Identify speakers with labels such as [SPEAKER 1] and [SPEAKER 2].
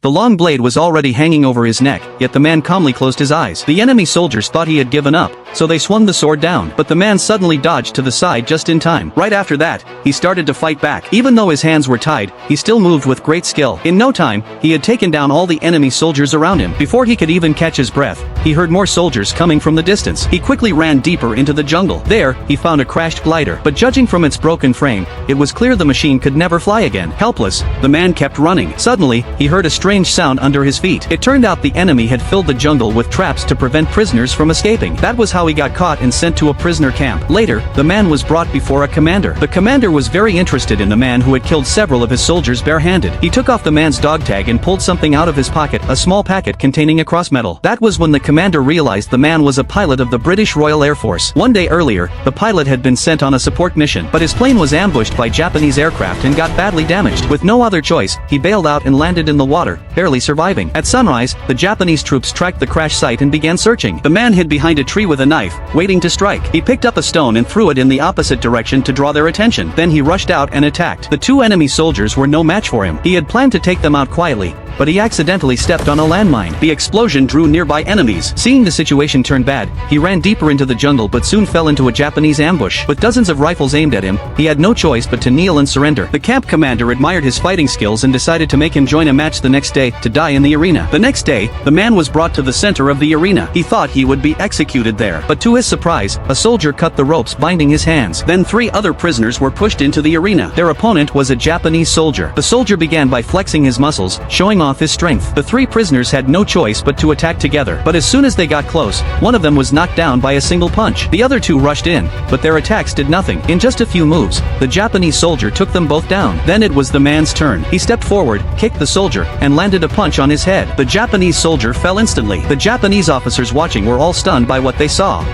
[SPEAKER 1] The long blade was already hanging over his neck, yet the man calmly closed his eyes. The enemy soldiers thought he had given up, so they swung the sword down. But the man suddenly dodged to the side just in time. Right after that, he started to fight back. Even though his hands were tied, he still moved with great skill. In no time, he had taken down all the enemy soldiers around him. Before he could even catch his breath, he heard more soldiers coming from the distance. He quickly ran deeper into the jungle. There, he found a crashed glider. But judging from its broken frame, it was clear the machine could never fly again. Helpless, the man kept running. Suddenly, he heard a strange sound under his feet. It turned out the enemy had filled the jungle with traps to prevent prisoners from escaping. That was how he got caught and sent to a prisoner camp. Later, the man was brought before a commander. The commander was very interested in the man who had killed several of his soldiers barehanded. He took off the man's dog tag and pulled something out of his pocket, a small packet containing a cross medal. That was when the commander realized the man was a pilot of the British Royal Air Force. One day earlier, the pilot had been sent on a support mission, but his plane was ambushed by Japanese aircraft and got badly damaged. With no other choice, he bailed out and landed in the water, barely surviving. At sunrise, the Japanese troops tracked the crash site and began searching. The man hid behind a tree with a knife, waiting to strike. He picked up a stone and threw it in the opposite direction to draw their attention. Then he rushed out and attacked. The two enemy soldiers were no match for him. He had planned to take them out quietly, but he accidentally stepped on a landmine. The explosion drew nearby enemies. Seeing the situation turn bad, he ran deeper into the jungle but soon fell into a Japanese ambush. With dozens of rifles aimed at him, he had no choice but to kneel and surrender. The camp commander admired his fighting skills and decided to make him join a match the next day to die in the arena. The next day, the man was brought to the center of the arena. He thought he would be executed there, but to his surprise, a soldier cut the ropes binding his hands. Then 3 other prisoners were pushed into the arena. Their opponent was a Japanese soldier. The soldier began by flexing his muscles, showing off his strength. The 3 prisoners had no choice but to attack together. But as soon as they got close, one of them was knocked down by a single punch. The other 2 rushed in, but their attacks did nothing. In just a few moves, the Japanese soldier took them both down. Then it was the man's turn. He stepped forward, kicked the soldier, and landed a punch on his head. The Japanese soldier fell instantly. The Japanese officers watching were all stunned by what they saw.